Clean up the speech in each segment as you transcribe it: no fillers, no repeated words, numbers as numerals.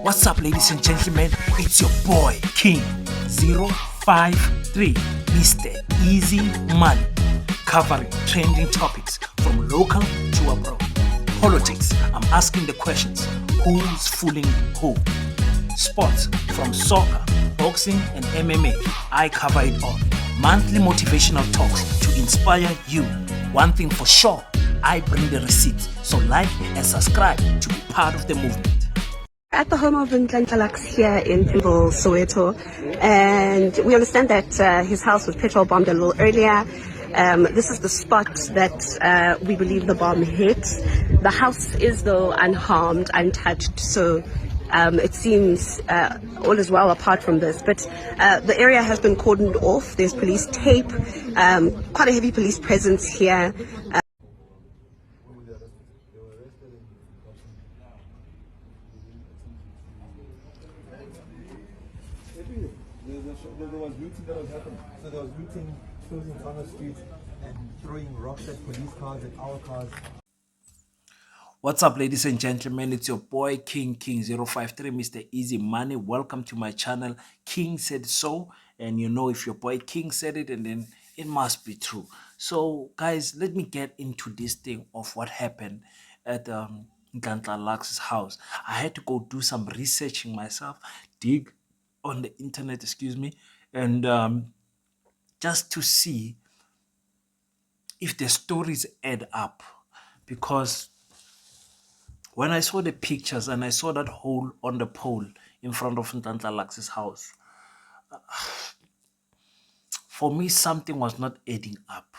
What's up, ladies and gentlemen? It's your boy King 053, Mr. Easy Money, covering trending topics from local to abroad. Politics, I'm asking the questions: who's fooling who? Sports, from soccer, boxing, and MMA, I cover it all. Monthly motivational talks to inspire you. One thing for sure, I bring the receipts. So like and subscribe to be part of the movement. At the home of Nhlanhla Lux here in Pimble, Soweto, and we understand that his house was petrol bombed a little earlier. This is the spot that we believe the bomb hit. The house is though unharmed, untouched, so it seems all is well apart from this. But the area has been cordoned off. There's police tape, quite a heavy police presence here. There was looting that was happening. So there was looting, closing down the streets and throwing rocks at police cars and our cars. What's up, ladies and gentlemen? It's your boy King 053, Mr. Easy Money. Welcome to my channel. King said so, and you know, if your boy King said it, and then it must be true. So, guys, let me get into this thing of what happened at Nhlanhla Lux's house. I had to go do some researching myself, dig on the internet, excuse me, and just to see if the stories add up, because when I saw the pictures and I saw that hole on the pole in front of Nhlanhla Lux's house, for me, something was not adding up.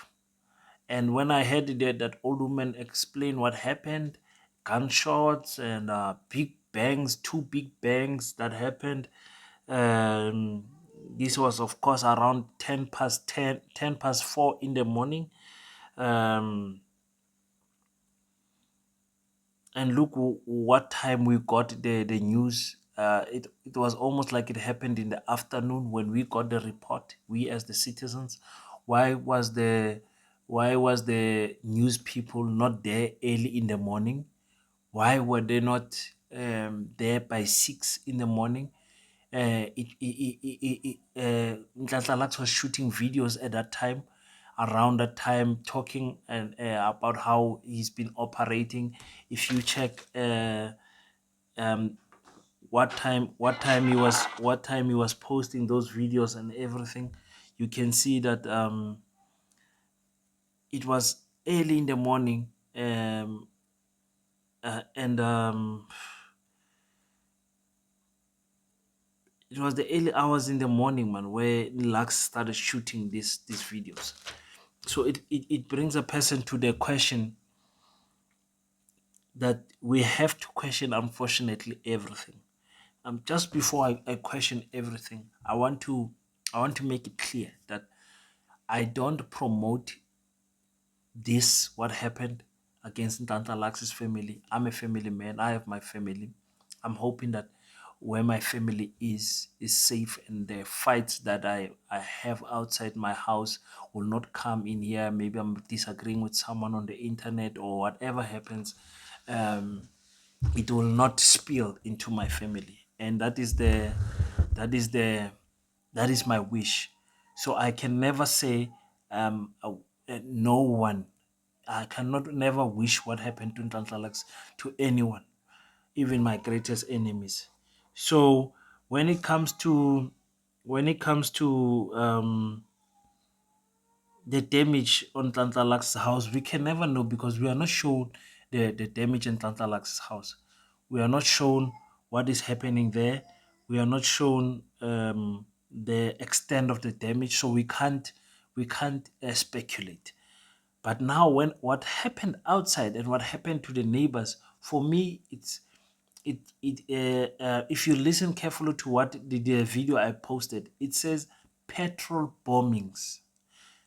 And when I heard that old woman explain what happened, gunshots and big bangs, two big bangs that happened, um, this was, of course, around 10 past 10, 10 past 4 in the morning. Um, and look what time we got the news. It was almost like it happened in the afternoon when we got the report, we as the citizens. Why was the news people not there early in the morning? Why were they not there by 6 in the morning? Nhlanhla Lux was shooting videos at that time, around that time, talking and about how he's been operating. If you check um, what time he was posting those videos and everything, you can see that it was early in the morning, and it was the early hours in the morning, man, where Lux started shooting these videos. So it brings a person to the question that we have to question, unfortunately, everything. Just before I question everything, I want to make it clear that I don't promote this, what happened against Nhlanhla Lux's family. I'm a family man. I have my family. I'm hoping that where my family is safe, and the fights that I have outside my house will not come in here. Maybe I'm disagreeing with someone on the internet or whatever happens. Um, it will not spill into my family, and that is my wish. So I can never say no one. I cannot never wish what happened to Nhlanhla Lux to anyone, even my greatest enemies. So when it comes to the damage on Nhlanhla Lux's house, we can never know, because we are not shown the damage in Nhlanhla Lux's house. We are not shown what is happening there. We are not shown the extent of the damage, so we can't speculate. But now, when what happened outside and what happened to the neighbors, for me, if you listen carefully to what the video I posted, it says petrol bombings.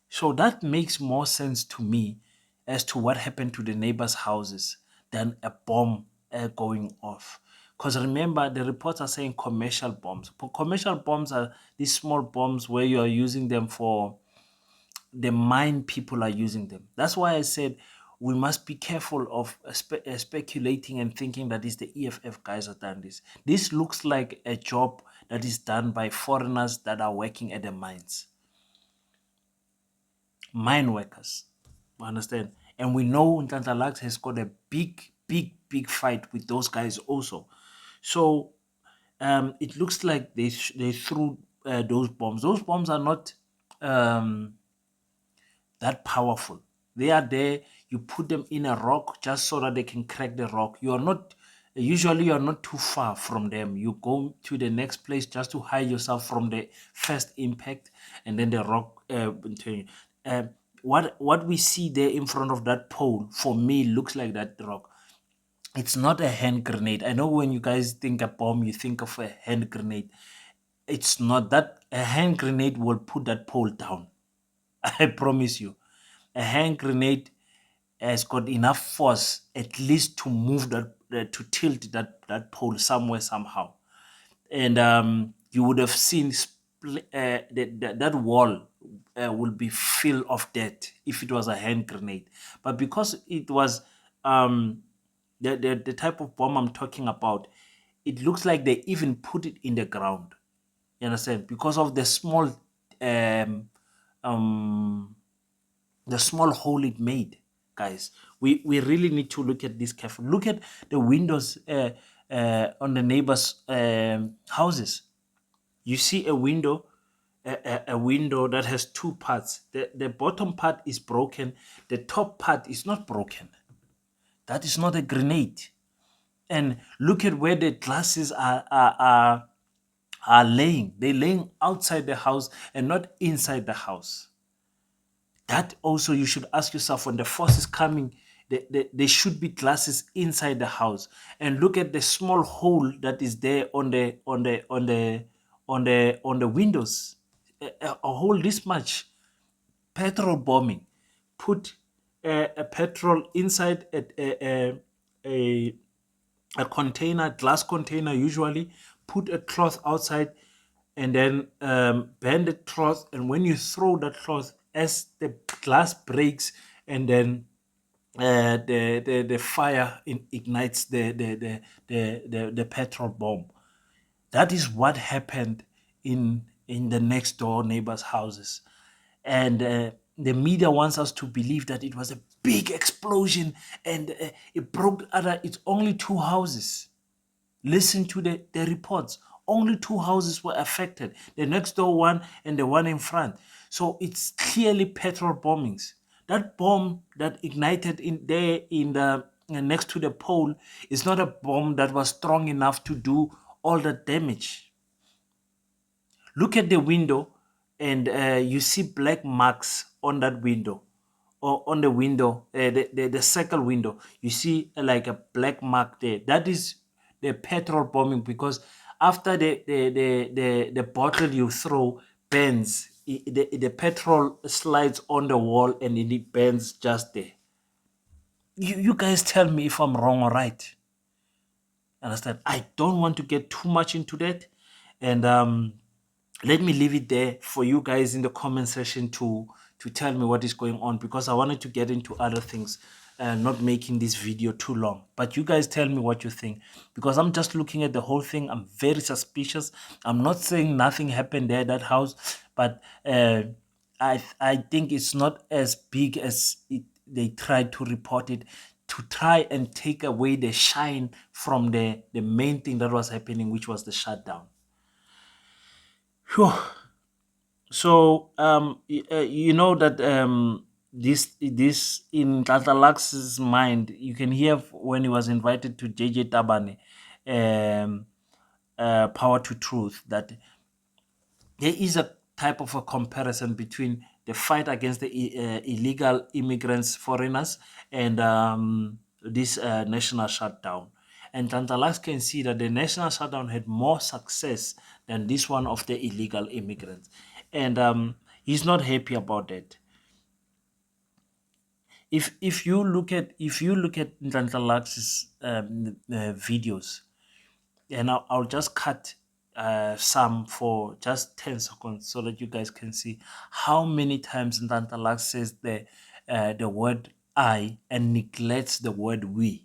So that makes more sense to me as to what happened to the neighbors' houses than a bomb going off. Because remember, the reports are saying commercial bombs. Commercial bombs are these small bombs where you are using them for the mine people are using them. That's why I said we must be careful of speculating and thinking that it's the EFF guys that done this. This looks like a job that is done by foreigners that are working at the mines. Mine workers. Understand? And we know Nhlanhla Lux has got a big fight with those guys also. So it looks like they threw those bombs. Those bombs are not um, that powerful. They are there. You put them in a rock just so that they can crack the rock. You are not usually you are not too far from them. You go to the next place just to hide yourself from the first impact, and then the rock. Uh, what we see there in front of that pole for me looks like that rock. It's not a hand grenade. I know when you guys think a bomb, you think of a hand grenade. It's not that. A hand grenade will put that pole down. I promise you. A hand grenade has got enough force at least to move that, to tilt that pole somewhere, somehow. And you would have seen that wall will be filled of death if it was a hand grenade. But because it was the type of bomb I'm talking about, it looks like they even put it in the ground. You understand? Because of um, um, the small hole it made, guys. We really need to look at this carefully. Look at the windows on the neighbors' houses. You see a window, a window that has two parts. The bottom part is broken. The top part is not broken. That is not a grenade. And look at where the glasses are laying. They're laying outside the house and not inside the house. That also you should ask yourself, when the force is coming, there should be glasses inside the house. And look at the small hole that is there on the windows. A hole this much. Petrol bombing. Put a petrol inside a a container, glass container usually, put a cloth outside, and then bend the cloth. And when you throw that cloth, as the glass breaks, and then the fire ignites the petrol bomb. That is what happened in the next door neighbors' houses. And the media wants us to believe that it was a big explosion and it broke other. It's only two houses. Listen to the reports. Only two houses were affected, the next door one and the one in front. So it's clearly petrol bombings. That bomb that ignited in there in the next to the pole is not a bomb that was strong enough to do all the damage. Look at the window, and you see black marks on that window, or on the window, the circle window. You see like a black mark there. That is the petrol bombing, because after the bottle you throw bends, the petrol slides on the wall and it bends just there. You guys tell me if I'm wrong or right. Understand? I don't want to get too much into that, and let me leave it there for you guys in the comment section to tell me what is going on, because I wanted to get into other things and not making this video too long. But you guys tell me what you think, because I'm just looking at the whole thing. I'm very suspicious. I'm not saying nothing happened there at that house, but I think it's not as big as they tried to report it, to try and take away the shine from the main thing that was happening, which was the shutdown. Phew. So you know that this in Tata Lux's mind, you can hear when he was invited to JJ Tabane, Power to Truth, that there is a type of a comparison between the fight against the illegal immigrants, foreigners, and this national shutdown. And Tantalaks can see that the national shutdown had more success than this one of the illegal immigrants. And he's not happy about that. If you look at Ntantalax's videos, and I'll just cut some for just 10 seconds so that you guys can see how many times Ntantalax says the word I and neglects the word we.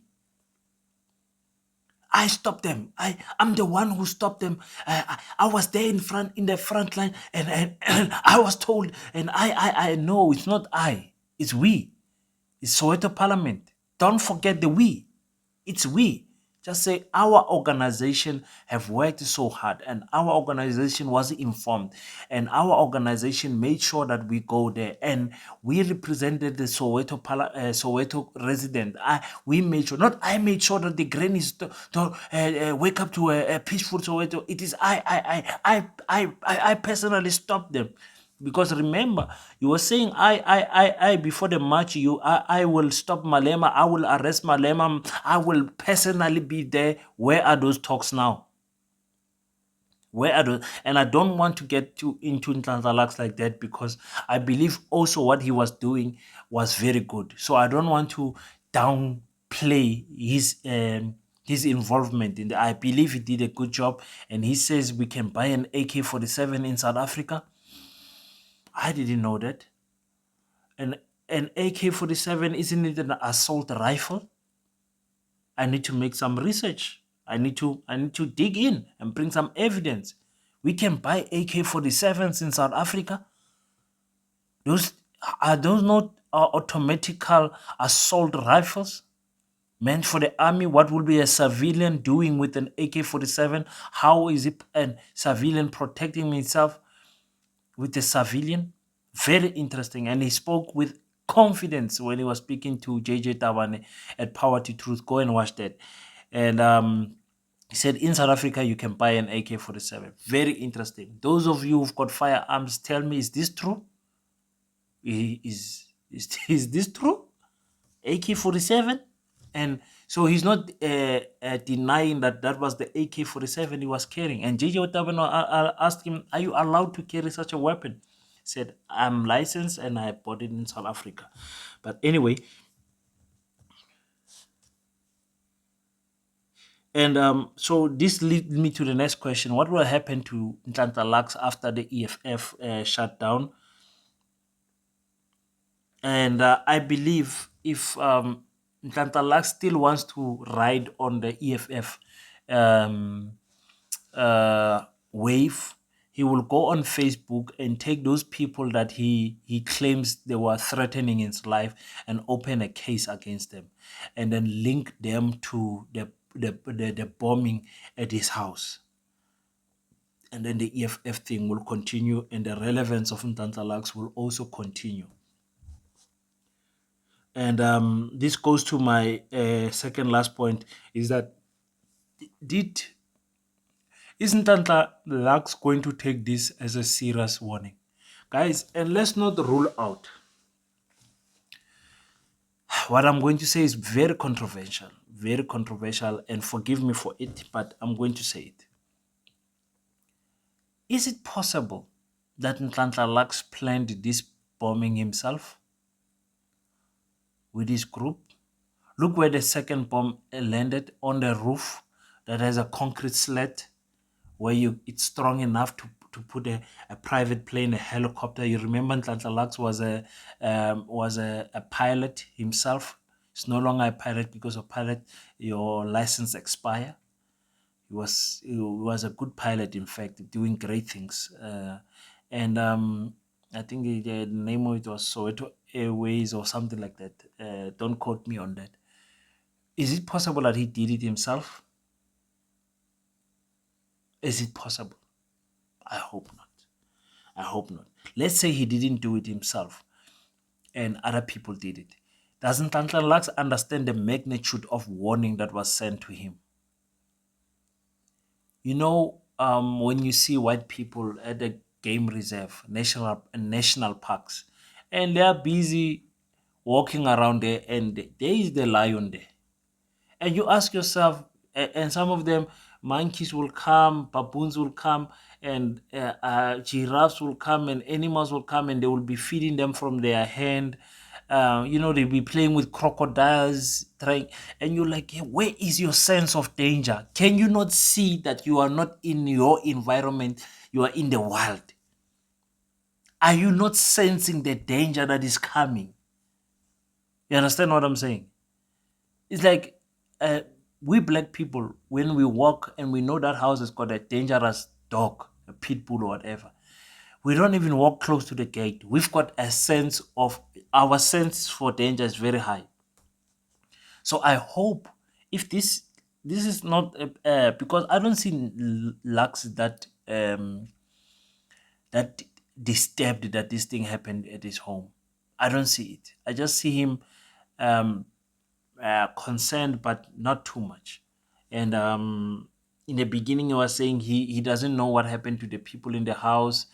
I stopped them. I'm the one who stopped them. I was there in the front line, and I was told, and I know it's not I, it's we. It's Soweto Parliament. Don't forget the we. It's we. Just say our organization have worked so hard, and our organization was informed, and our organization made sure that we go there, and we represented the Soweto resident. We made sure, not I made sure that the grannies to wake up to a peaceful Soweto. It is I personally stopped them. Because remember, you were saying I before the march. I will stop Malema. I will arrest Malema. I will personally be there. Where are those talks now? Where are those? And I don't want to get too into Nhlanhla Lux like that, because I believe also what he was doing was very good. So I don't want to downplay his involvement in the. I believe he did a good job, and he says we can buy an AK-47 in South Africa. I didn't know that. An AK-47, isn't it an assault rifle? I need to make some research. I need to dig in and bring some evidence. We can buy AK-47s in South Africa. Those are those not automatical assault rifles meant for the army? What will be a civilian doing with an AK-47? How is it a civilian protecting himself with a civilian? Very interesting. And he spoke with confidence when he was speaking to JJ Tabane at Power to Truth. Go and watch that. And he said, in South Africa, you can buy an AK-47. Very interesting. Those of you who've got firearms, tell me, is this true? Is this true? AK-47? And so he's not denying that was the AK-47 he was carrying. And JJ Tabane asked him, are you allowed to carry such a weapon? Said, I'm licensed and I bought it in South Africa. But anyway, and so this leads me to the next question. What will happen to Nhlanhla Lux after the EFF shut down? And I believe if Nhlanhla Lux still wants to ride on the EFF um, wave, he will go on Facebook and take those people that he claims they were threatening his life and open a case against them, and then link them to the bombing at his house. And then the EFF thing will continue, and the relevance of Nhlanhla Lux will also continue. And this goes to my second last point, is that isn't Nhlanhla Lux going to take this as a serious warning? Guys, and let's not rule out. What I'm going to say is very controversial, and forgive me for it, but I'm going to say it. Is it possible that Nhlanhla Lux planned this bombing himself with his group? Look where the second bomb landed, on the roof that has a concrete slat where it's strong enough to put a private plane, a helicopter. You remember Nhlanhla Lux was a pilot himself. He's no longer a pilot because of pilot your license expire. He was a good pilot, in fact, doing great things. And I think the name of it was Soweto Airways or something like that. Don't quote me on that. Is it possible that he did it himself? Is it possible? I hope not. I hope not. Let's say he didn't do it himself and other people did it. Doesn't Nhlanhla Lux understand the magnitude of warning that was sent to him? You know, when you see white people at the game reserve, national parks, and they are busy walking around there, and there is the lion there. And you ask yourself, and some of them, monkeys will come, baboons will come, and giraffes will come, and animals will come, and they will be feeding them from their hand. They'll be playing with crocodiles, trying, and you're like, hey, where is your sense of danger? Can you not see that you are not in your environment, you are in the wild? Are you not sensing the danger that is coming? You understand what I'm saying? It's like we black people, when we walk and we know that house has got a dangerous dog, a pit bull or whatever, we don't even walk close to the gate. We've got a sense of, our sense for danger is very high. So I hope, if this is not because I don't see Lux that disturbed that this thing happened at his home. I don't see it. I just see him um, concerned, but not too much. And in the beginning, he was saying he doesn't know what happened to the people in the house.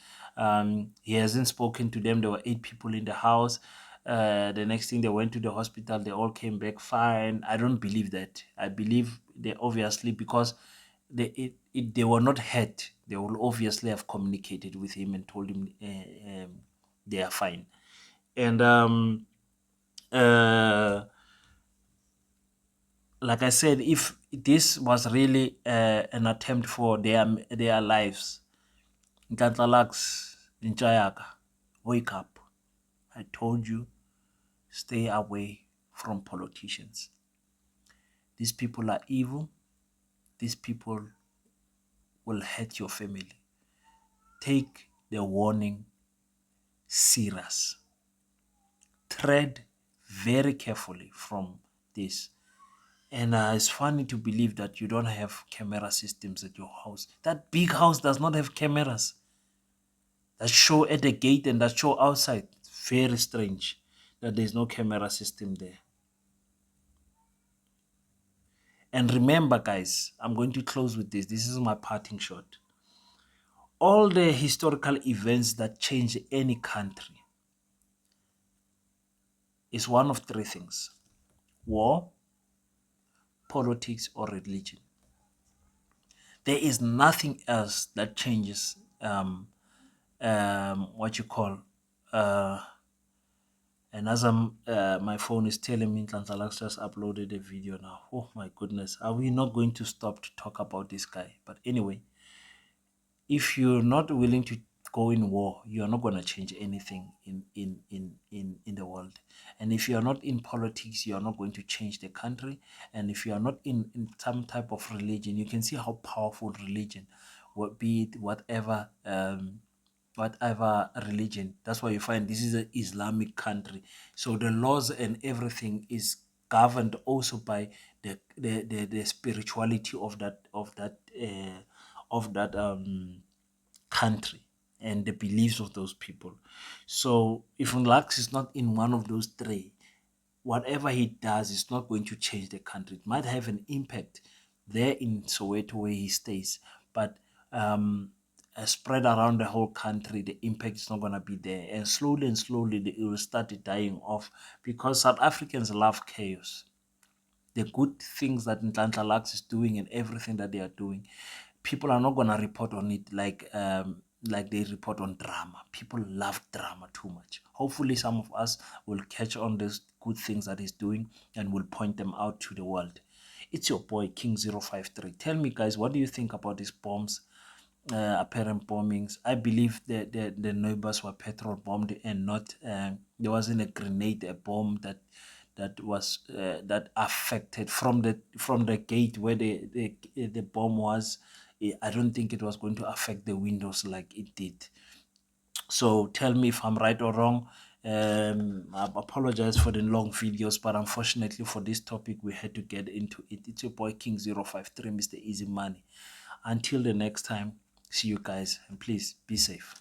He hasn't spoken to them. There were 8 people in the house. The next thing, they went to the hospital. They all came back fine. I don't believe that. I believe they obviously, because they were not hurt. They will obviously have communicated with him and told him they are fine. And uh, like I said, if this was really an attempt for their lives, Nhlanhla Lux, Njayaka, wake up. I told you, stay away from politicians. These people are evil. These people will hurt your family. Take the warning serious. Tread very carefully from this. And it's funny to believe that you don't have camera systems at your house. That big house does not have cameras that show at the gate and that show outside. Very strange that there's no camera system there. And remember, guys, I'm going to close with this. This is my parting shot. All the historical events that change any country is one of 3 things: war, politics, or religion. There is nothing else that changes what you call and as my phone is telling me Nhlanhla Lux just uploaded a video now. Oh my goodness, are we not going to stop to talk about this guy? But anyway, if you're not willing to go in war, you're not going to change anything in the world. And if you're not in politics, you're not going to change the country. And if you're not in some type of religion, you can see how powerful religion, be it whatever religion. That's why you find this is an Islamic country. So the laws and everything is governed also by the spirituality of that country and the beliefs of those people. So if Lux is not in one of those 3, whatever he does is not going to change the country. It might have an impact there in Soweto where he stays, but spread around the whole country, the impact is not going to be there. And slowly, it will start dying off, because South Africans love chaos. The good things that Nhlanhla Lux is doing and everything that they are doing, people are not going to report on it like they report on drama. People love drama too much. Hopefully some of us will catch on those good things that he's doing and will point them out to the world. It's your boy King053. Tell me, guys, what do you think about these bombs, apparent bombings? I believe the neighbors were petrol bombed and not there wasn't a grenade, a bomb that affected from the gate where the bomb was. I don't think it was going to affect the windows like it did. So tell me if I'm right or wrong. I apologize for the long videos, but unfortunately for this topic, we had to get into it. It's your boy King053, Mr. Easy Money. Until the next time, see you guys, and please be safe.